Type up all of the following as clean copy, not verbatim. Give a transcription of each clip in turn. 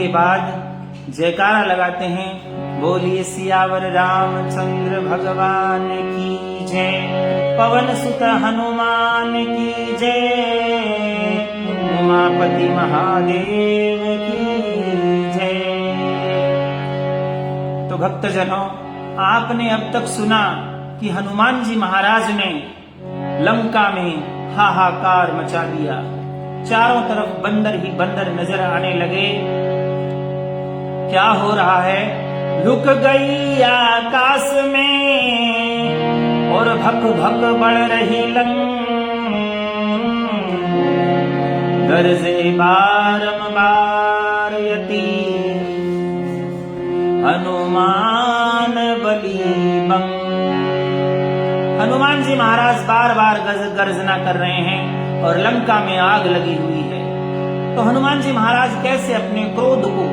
के बाद जयकारा लगाते हैं, बोलिए सियावर रामचंद्र भगवान की जय, पवन सुत हनुमान की जय, उमापति महादेव की जय। तो भक्तजनों, आपने अब तक सुना कि हनुमान जी महाराज ने लंका में हाहाकार मचा दिया। चारों तरफ बंदर ही बंदर नजर आने लगे। क्या हो रहा है? लुक गई आकाश में और भक भक बढ़ रही लंका, गरजे बारंबार यति हनुमान बली बम। हनुमान जी महाराज बार बार गर्जना कर रहे हैं और लंका में आग लगी हुई है। तो हनुमान जी महाराज कैसे अपने क्रोध को,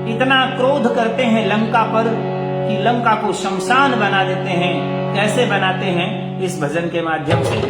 इतना क्रोध करते हैं लंका पर कि लंका को शमशान बना देते हैं। कैसे बनाते हैं? इस भजन के माध्यम से।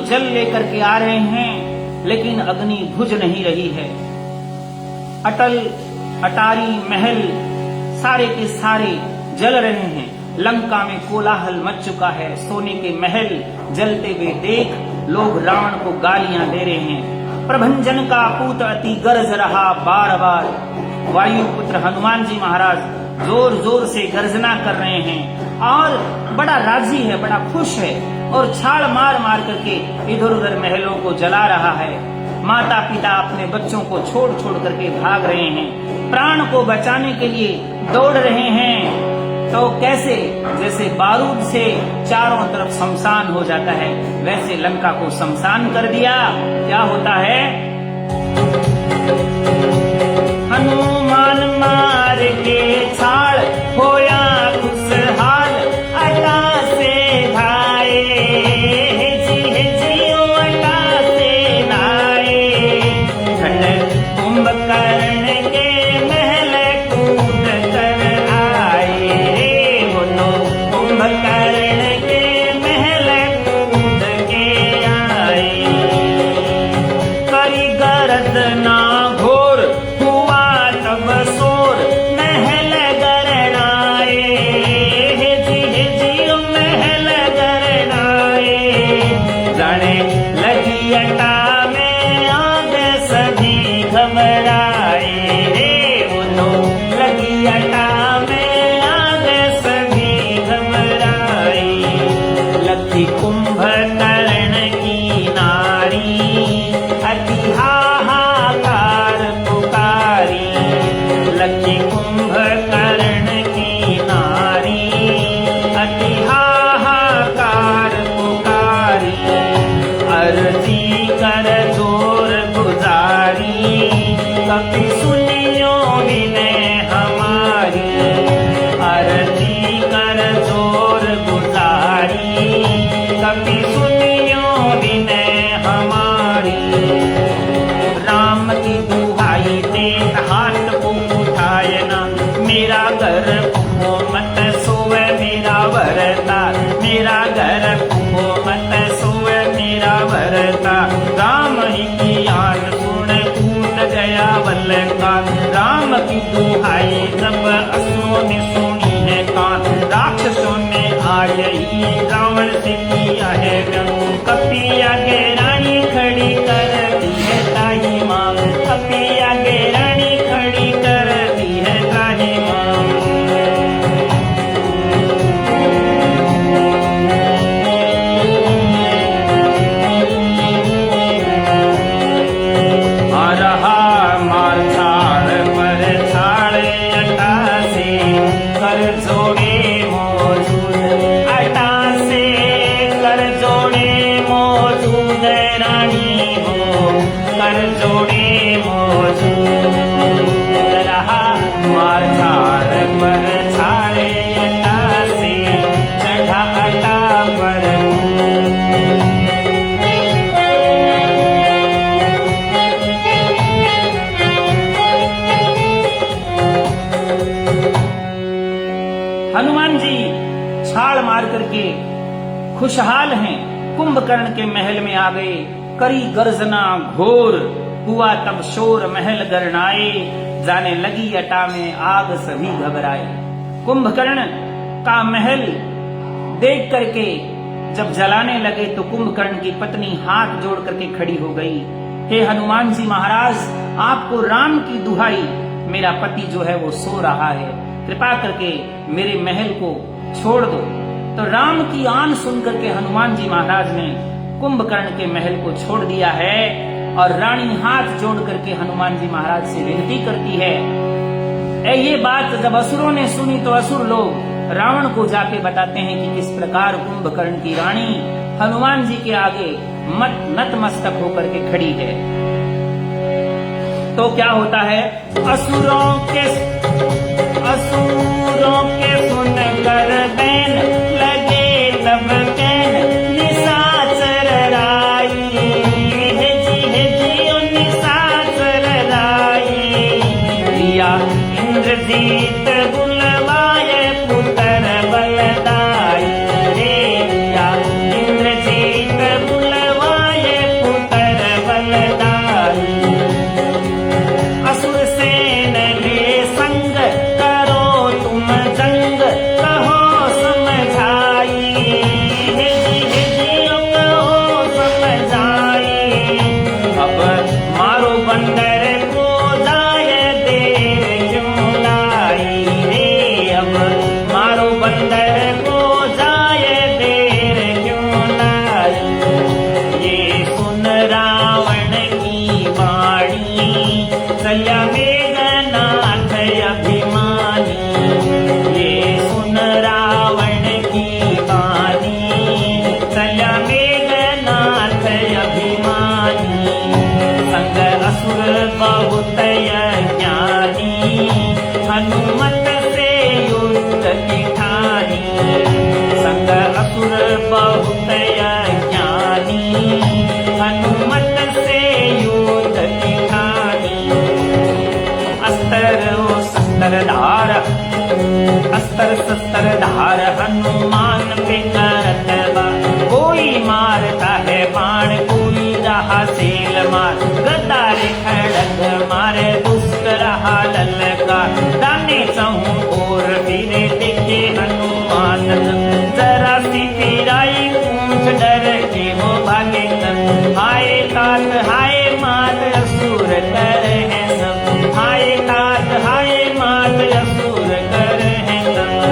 जल लेकर के आ रहे हैं, लेकिन अग्नि बुझ नहीं रही है। अटल अटारी महल सारे के सारे जल रहे हैं। लंका में कोलाहल मच चुका है। सोने के महल जलते हुए देख लोग रावण को गालियां दे रहे हैं। प्रभंजन का पूत अति गरज रहा बार बार। वायुपुत्र हनुमान जी महाराज जोर जोर से गर्जना कर रहे हैं और बड़ा राजी है, बड़ा खुश है और छाल मार मार करके इधर उधर महलों को जला रहा है। माता पिता अपने बच्चों को छोड़ छोड़ करके भाग रहे हैं, प्राण को बचाने के लिए दौड़ रहे हैं। तो कैसे, जैसे बारूद से चारों तरफ शमशान हो जाता है, वैसे लंका को शमशान कर दिया। क्या होता है? हनुमान मार के छाड़ होया खुशहाल, अटा से धाये जियो अटा से नाये। खंड कुंभकर्ण के महल कूद कर आए, बोलो कुंभकर्ण के महल कूद के आए। करी गरज ना घोर हुआ तब सोर, महल गरणाए जियो महल गरणाए। जाने लगी अटा में आग सभी घबराए रे, बोलो लगी अटा में आग सभी घबराए। लखी कुंभकर्ण की नारी अति हाहाकार पुकारी। लखी कुंभकर्ण की नारी अति हाहाकार पुकारी। अर्जी कर जोर गुजारी, कभी सुनियो विनय हमारी। अर्जी कर जोर गुजारी, कभी सुनियो विनय हमारी। राम की दुहाई दे हाथ को उठाए ना, मेरा घर कुहो मत सोवे मेरा वरता। मेरा घर कुहो मत सोवे मेरा वरता। राम ही की आन सुन कूट गया बल का। राम की दुहाई जब असुरों ने सुनी है कान, राक्षसों ने आज ही रावण से किया है व्यंग। कपी आगे रानी खड़ी कर दी है ताही माँ, कपी आगे रानी खड़ी कर दी है ताही माँ। आ रहा मार छाड़ पर छाड़े अटा से, कर जोड़े मौजूद अटा से, कर जोड़े मौजूद रानी हो, कर जोड़े मौजूद। रहा मार छाड़ पर छाड़े अटा से, चढ़ा अटा पर। हनुमान जी छाल मार करके खुशहाल हैं, कुंभकर्ण के महल में आ गए। करी गर्जना घोर हुआ तब शोर, महल गरनाए जाने लगी अटा में आग सभी घबराए। कुंभकर्ण का महल देख करके जब जलाने लगे तो कुंभकर्ण की पत्नी हाथ जोड़ करके खड़ी हो गई। हे हनुमान जी महाराज, आपको राम की दुहाई, मेरा पति जो है वो सो रहा है, कृपा करके मेरे महल को छोड़ दो। तो राम की आन सुनकर के हनुमान जी महाराज ने कुंभकर्ण के महल को छोड़ दिया है और रानी हाथ जोड़ करके हनुमान जी महाराज से विनती करती है। ये बात जब असुरों ने सुनी तो असुर लोग रावण को जाके बताते हैं कि किस प्रकार कुंभकर्ण की रानी हनुमान जी के आगे नतमस्तक होकर के खड़ी है। तो क्या होता है? असुरों के सुन कर बैन लगे तब कैन, निशाचर राई है जियो निशाचर राई। लिया इंद्रजीत बुलवाए पुत्र बलदाई रे, लिया इंद्रजीत बुलवाए अब मारो बंदर को जाए देर क्यों लाए। ये सुन रावण की वाणी कल्या मेघनाथ अभिमानी। ये सुन रावण की वाणी कल्या मेघनाथ अभिमानी। संग असुर बहुत ज्ञानी हनुमत से युद्ध की ठानी। संग असुर बहुत ज्ञानी हनुमत से युद्ध की ठानी। अस्त्र शस्त्र धार अस्त्र शस्त्र धार हनुमान पे करत बा। कोई मारता है बाण कोई रहा सेल मार। गदार खड़ग मारे दुष्ट रहा ललकार। दाने चहु और फिरे देखे हनुमान। जरा सी फिराई पूछ डर के वो भागे तन। हाय तात हाय मात असुर कर है सब। हाय तात हाय मात असुर कर है सब।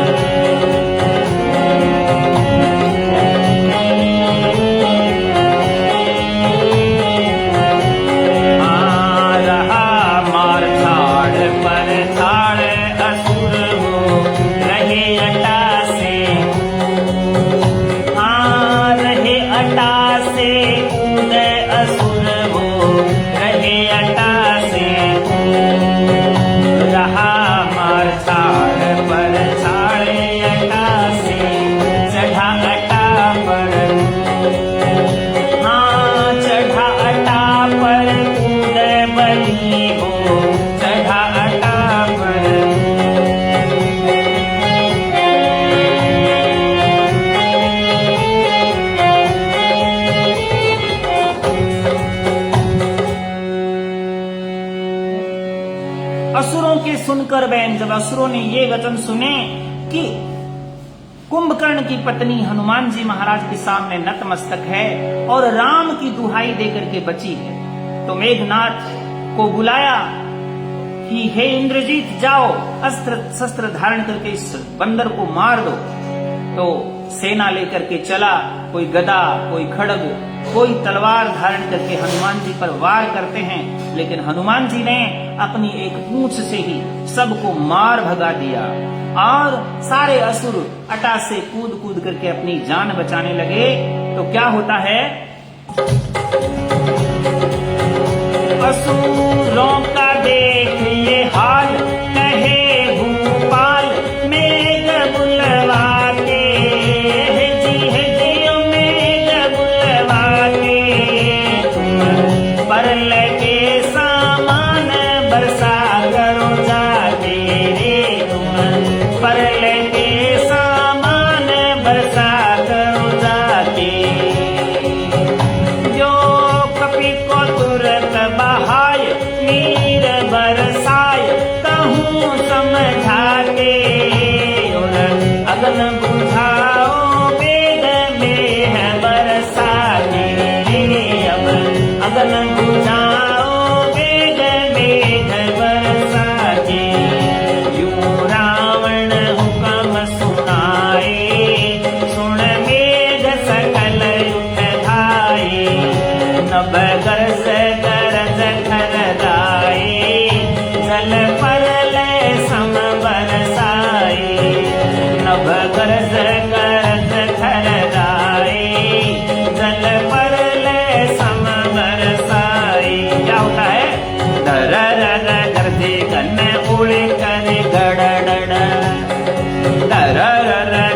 असुरों के सुनकर बहन जब असुरों ने ये वचन सुने कि कुंभकर्ण की पत्नी हनुमान जी महाराज के सामने नतमस्तक है और राम की दुहाई देकर के बची है, तो मेघनाथ को बुलाया कि हे इंद्रजीत जाओ अस्त्र शस्त्र धारण करके इस बंदर को मार दो। तो सेना लेकर के चला, कोई गदा कोई खड़ग कोई तलवार धारण करके हनुमान जी पर वार करते हैं। लेकिन हनुमान जी ने अपनी एक पूंछ से ही सबको मार भगा दिया और सारे असुर अटा से कूद कूद करके अपनी जान बचाने लगे। तो क्या होता है, असुरों का देखिए हाल कहे भूपाल मेघ बुलवा के। जी मेघ बुलवा के तुम परल के सामान बरसा करो जाके रे। तुम परल के सामान बरसा करो जाके। जो कपि को तुरंत बहाय नीर बरसाय कहूँ समझाते। और अगन बुझाओ वेद में है बरसाते रे। अब अगन बुझाओ वेद में है बरसाते। यूं रावण हुक्म सुनाए सुन मेघ सकल उठ धाये। नभ गरज गरज खरदाए जल परल सम बरसाए। नभ गरज गरज खरदाए जल परल सम बरसाए। क्या होता है, दर गर्दे गन उड़े कर गड़ड़। दर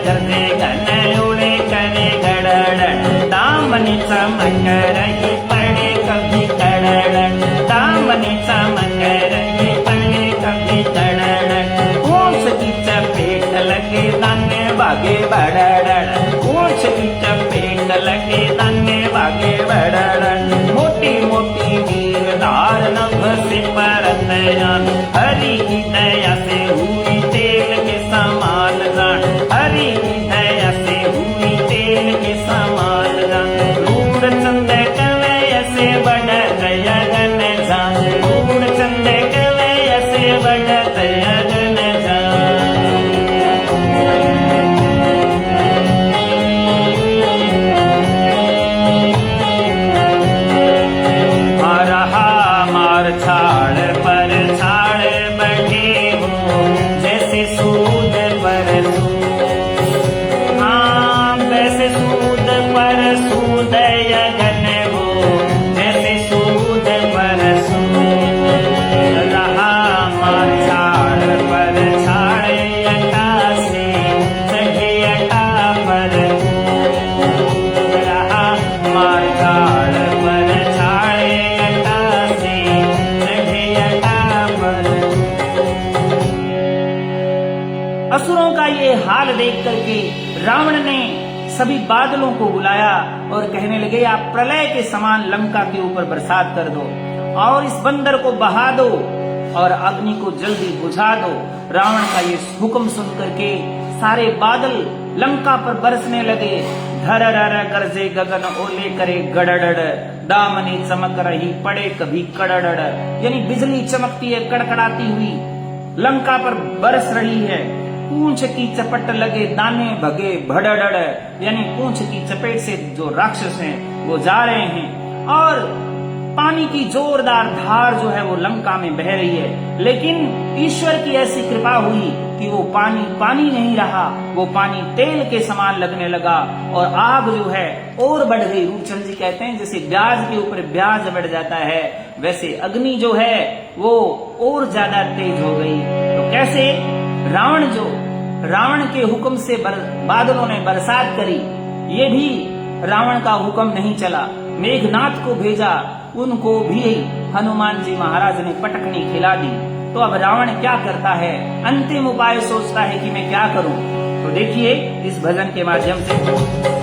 गर्दे गन उड़े कर गड़ड़। दामनी चमक रही पड़े कभी कड़ड़। दामनी चमक रही पड़े कभी कड़ड़। पूंछ की चपेट लगे दाने भागे बड़ड़। पूंछ की चपेट लगे दाने भागे बड़ड़। मोटी मोटी वीर धार नभ से परत जान। हरि की दया से हुई तेल के समान जान। हरि की दया से हुई तेल के समान जान। रूढ़ चंद कवे पर सूद। हाँ वैसे सूद पर सूद यगन हो, जैसे सूद पर सूद। रहा मार झाड़ पर झाड़ यटा से चढ़े यटा पर कूद। रहा मार झाड़ पर झाड़ यटा से चढ़े यटा पर। असुरों का ये हाल देख करके रावण ने सभी बादलों को बुलाया और कहने लगे, आप प्रलय के समान लंका के ऊपर बरसात कर दो और इस बंदर को बहा दो और अग्नि को जल्दी बुझा दो। रावण का ये हुक्म सुन करके सारे बादल लंका पर बरसने लगे। धरर गरजे गगन ओले करे गड़गड़, दामनी चमक रही पड़े कभी कड़गड़। यानी बिजली चमकती है कड़कड़ाती हुई, लंका पर बरस रही है। पूंछ की चपट लगे दाने भगे भड़ड़ड़, यानी पूंछ की चपेट से जो राक्षस हैं वो जा रहे हैं और पानी की जोरदार धार जो है वो लंका में बह रही है। लेकिन ईश्वर की ऐसी कृपा हुई कि वो पानी पानी नहीं रहा, वो पानी तेल के समान लगने लगा और आग जो है और बढ़ गई। रूपचंद जी कहते हैं जैसे ब्याज के ऊपर ब्याज बढ़ जाता है, वैसे अग्नि जो है वो और ज्यादा तेज हो गई। तो कैसे रावण के हुक्म से बादलों ने बरसात करी, ये भी रावण का हुक्म नहीं चला। मेघनाथ को भेजा, उनको भी हनुमान जी महाराज ने पटकनी खिला दी। तो अब रावण क्या करता है, अंतिम उपाय सोचता है कि मैं क्या करूं। तो देखिए इस भजन के माध्यम से।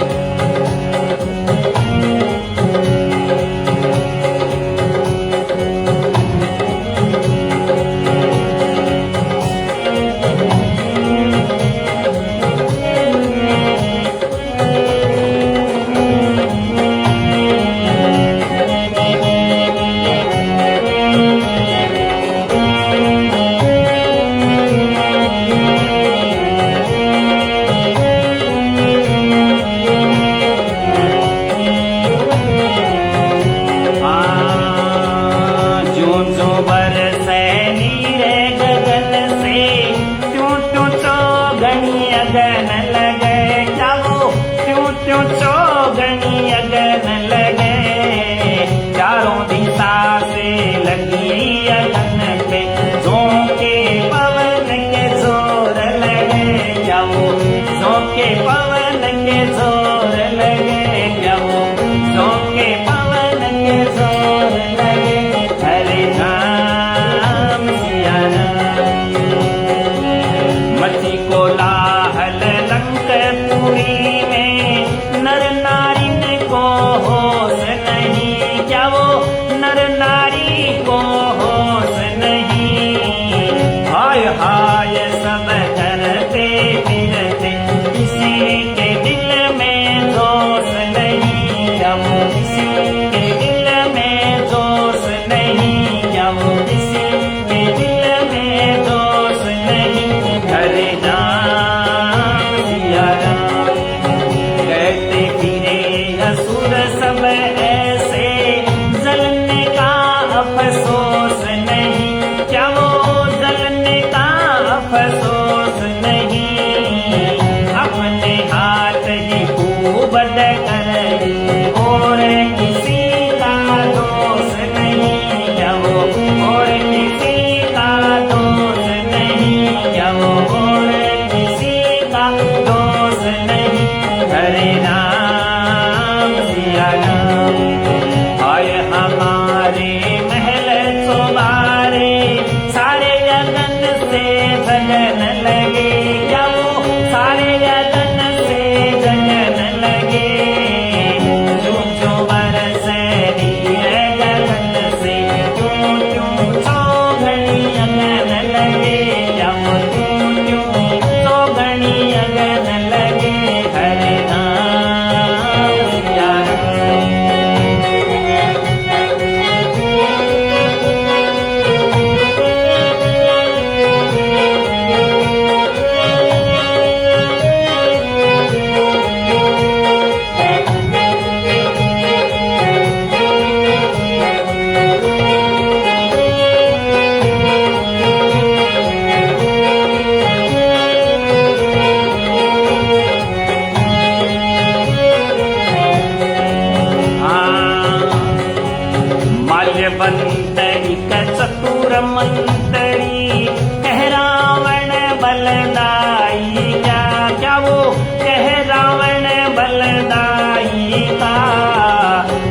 धनवंतरी का चतुर मंतरी, कह रावण बलदाई क्या, क्या वो कह रावण बलदाई का,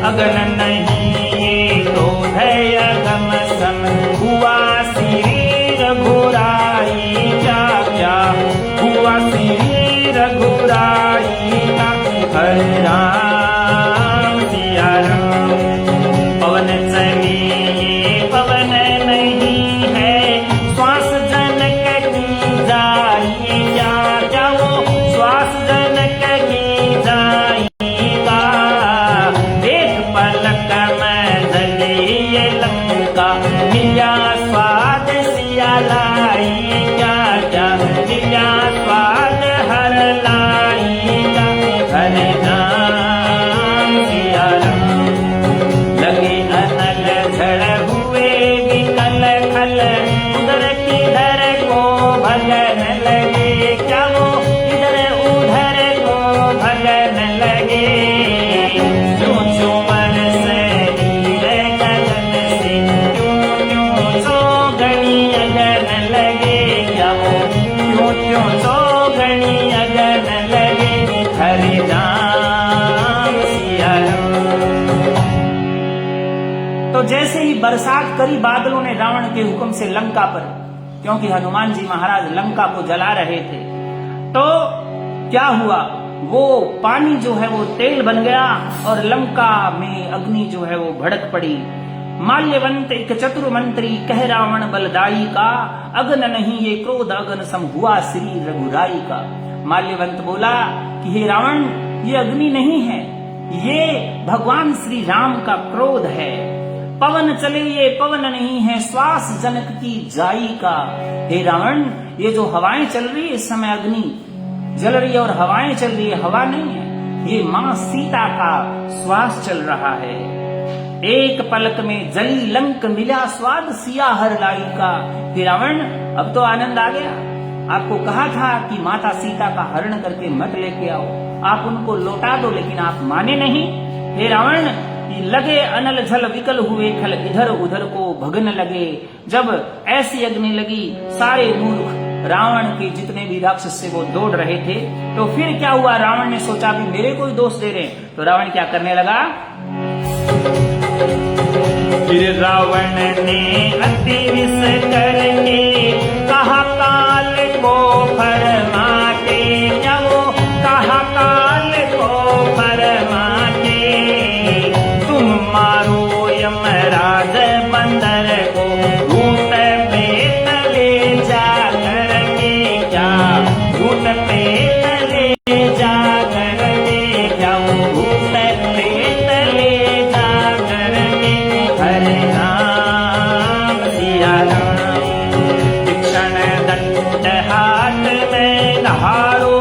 अगन नहीं ये क्रोध अगम सम, हुआ श्री रघुराई क्या, क्या हुआ श्री रघुराई का। हरे राम सिया राम, पवन चले ये पवन नहीं है, श्वास जनक की जाई क्या, क्या वो श्वास जनक की जाई का, एक पलक में जले ये लंका, मिला स्वाद सिया लाई क्या, क्या मिला स्वाद हर लाई का। हरे राम सिया राम, लगे अनल झड़ हुए विकल खल, उधर किधर को भगन लगे क्या वो इधर उधर को भगन लगे, क्यों क्यों बरसे नीले गगन से, क्यों क्यों सौगनी अगन लगे क्या वो, क्यों क्यों सौगनी अगन लगे। हरे राम सिया राम। तो जैसे ही बरसात करी बादलों ने रावण के हुक्म से लंका पर, क्योंकि हनुमान जी महाराज लंका को जला रहे थे, तो क्या हुआ, वो पानी जो है वो तेल बन गया और लंका में अग्नि जो है वो भड़क पड़ी। माल्यवंत एक चतुर मंत्री, कह रावण बलदाई का, अगन नहीं ये क्रोध अगन सम, हुआ श्री रघुराई का। माल्यवंत बोला कि हे रावण, ये अग्नि नहीं है, ये भगवान श्री राम का क्रोध है। पवन चले ये पवन नहीं है, श्वास जनक की जाई का। हे रावण, ये जो हवाएं चल रही है इस समय अग्नि जल रही है और हवाएं चल रही है, हवा नहीं है, ये मां सीता का श्वास चल रहा है। एक पलक में जली लंक, मिला स्वाद सिया हर लाई का। हे रावण, अब तो आनंद आ गया, आपको कहा था कि माता सीता का हरण करके मत लेके आओ, आप उनको लौटा दो, लेकिन आप माने नहीं। हे रावण, लगे अनल झल विकल हुए खल, इधर उधर को भगन लगे। जब ऐसी अग्नि लगी, सारे मूर्ख रावण के जितने भी राक्षस से वो दौड़ रहे थे। तो फिर क्या हुआ, रावण ने सोचा कि मेरे को ही दोष दे रहे, तो रावण क्या करने लगा, फिर रावण ने अति विष करके कहा काल को फरमा के, क्या वो कहा काल को फरमा के, तुम मारो यमराज बंदर को, भूत प्रेत ले जा करके क्या, भूत प्रेत ले जा करके क्या, वो भूत प्रेत ले जा करके। हरे राम सिया राम, तीक्ष्ण दंड हाथ में नहारो,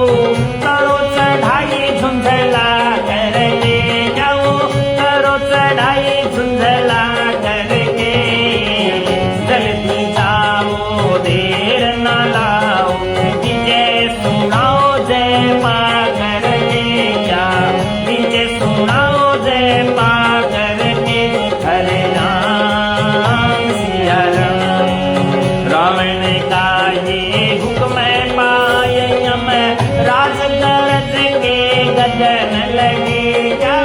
करो चढ़ाई झुंझला करके क्या, वो करो चढ़ाई झुंझला करके। जल्दी जाओ देर न लाओ, विजय सुनाओ जय पा करके क्या, विजय सुनाओ जय पा करके। हरे राम सिया राम, रावण का ये हुक्म पाए यम, राज गरज के गगन लगे क्या,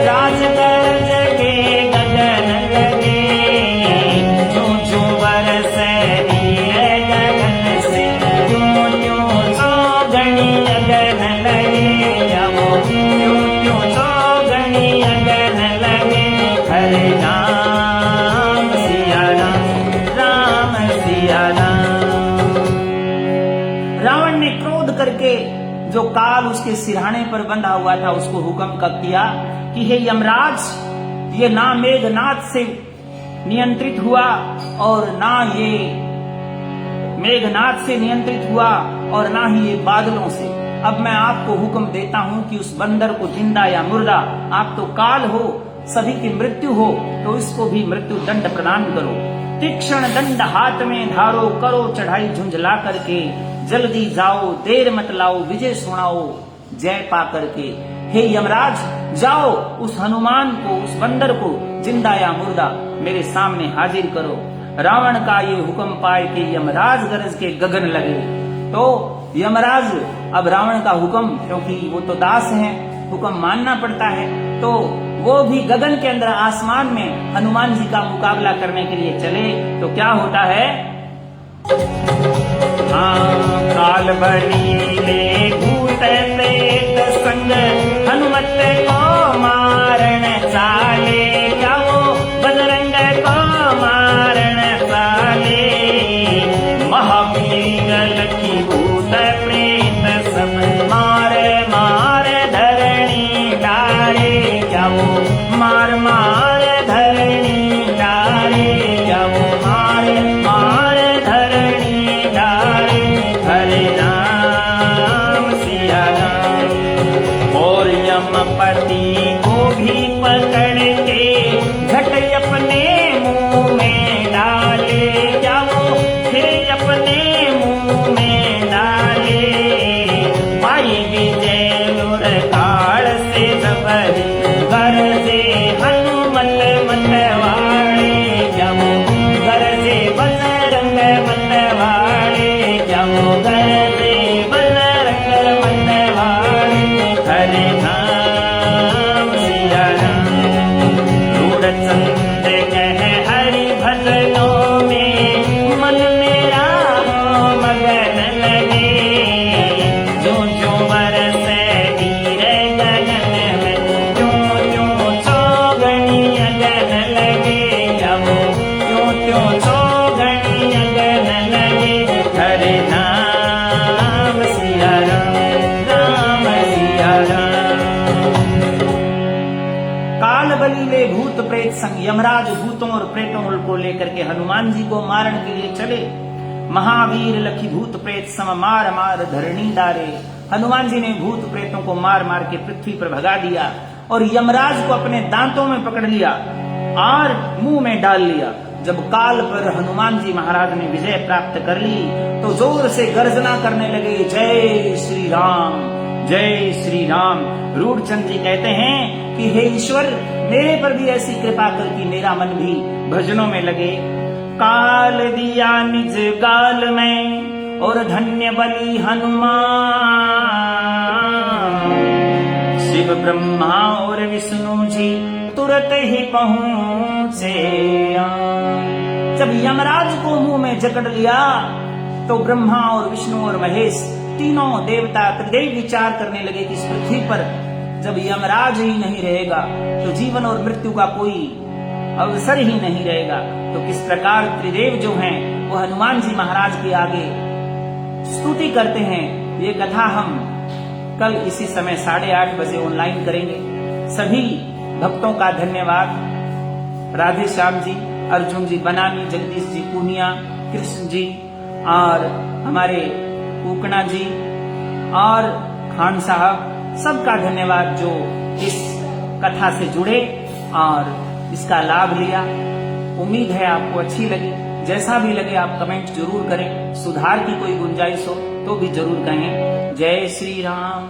राज गरज के गगन लगे। क्यों क्यों बरसे नीले गगन से, क्यों क्यों सौगनी अगन लगे क्या, वो क्यों क्यों सौगनी अगन लगे। हरे राम सिया राम, राम सिया राम। रावण ने क्रोध करके जो काल उसके सिरहाने पर बंधा हुआ था उसको हुक्म कब किया कि हे यमराज, ये ना मेघनाथ से नियंत्रित हुआ और ना ये मेघनाथ से नियंत्रित हुआ और ना ही ये बादलों से। अब मैं आपको हुक्म देता हूं कि उस बंदर को जिंदा या मुर्दा, आप तो काल हो, सभी की मृत्यु हो, तो इसको भी मृत्यु दंड प्रदान करो। तीक्ष्ण दंड हाथ में धारो, करो चढ़ाई झुंझला करके। जल्दी जाओ देर मत लाओ, विजय सुनाओ जय पा करके। हे यमराज, जाओ उस हनुमान को, उस बंदर को जिंदा या मुर्दा मेरे सामने हाजिर करो। रावण का ये हुक्म पाए कि यमराज गरज के गगन लगे। तो यमराज अब रावण का हुक्म, क्योंकि वो तो दास हैं, हुक्म मानना पड़ता है, तो वो भी गगन के अंदर आसमान में हनुमान जी का मुकाबला करने के लिए चले। तो क्या होता है? काल बलीले भूत प्रेत संग हनुमत को मारण चाले। क्या वो बजरंग को मारण चाले। महावीर लखी भूत प्रेत सब मारे मारे धरणी डारे। क्या वो मार मार धरणी डारे। क्या वो मार मार धरणी डारे। हरे राम सिया राम। और यमपति को भी पकड़ के झट अपने मुंह में डाले। क्या वो फिर अपने मुंह में डाले। पाई विजय और काल से जबरी गरजे हनुमत मतवाड़े। क्या वो गरजे बजरंग मतवाड़े। क्या वो गरजे बजरंग मतवाड़े। हरे राम सिया राम। रूढ़चंद कह हरि भजनों में मन मेरा हो मगन लगे। जो जो बरसे वीर गगन में, जो जो चौगनी अगन लगे। क्या वो जो जो चौगनी अगन लगे। हरे राम सिया राम, राम सिया राम। काल बलीले भूत प्रेत संग, यमराज भूतों और प्रेतों को लेकर के हनुमान जी को मारने के लिए चले। महावीर लखी भूत प्रेत सम मार मार धरणी डारे। हनुमान जी ने भूत प्रेतों को मार मार के पृथ्वी पर भगा दिया और यमराज को अपने दांतों में पकड़ लिया और मुंह में डाल लिया। जब काल पर हनुमान जी महाराज ने विजय प्राप्त कर ली तो जोर से गर्जना करने लगे, जय श्री राम, जय श्री राम। रूढ़चंद जी कहते हैं कि हे ईश्वर, मेरे पर भी ऐसी कृपा कर कि मेरा मन भी भजनों में लगे। काल दिया निज गाल में और धन्य बली हनुमान। शिव ब्रह्मा और विष्णु जी तुरंत ही पहुंचे। जब यमराज को मुंह में जकड़ लिया तो ब्रह्मा और विष्णु और महेश तीनों देवता त्रिदेव विचार करने लगे कि इस पृथ्वी पर जब यमराज ही नहीं रहेगा तो जीवन और मृत्यु का कोई अवसर ही नहीं रहेगा। तो किस प्रकार त्रिदेव जो हैं वो हनुमान जी महाराज के आगे स्तुति करते हैं। ये कथा हम कल इसी समय 8:30 बजे ऑनलाइन करेंगे। सभी भक्तों का धन्यवाद। राधे श्याम जी, अर्जुन जी बनानी, जगदीश जी पूनिया, कृष्ण जी और हमारे कुकना जी और खान साहब, सबका धन्यवाद जो इस कथा से जुड़े और इसका लाभ लिया। उम्मीद है आपको अच्छी लगी। जैसा भी लगे आप कमेंट जरूर करें। सुधार की कोई गुंजाइश हो तो भी जरूर कहें। जय श्री राम।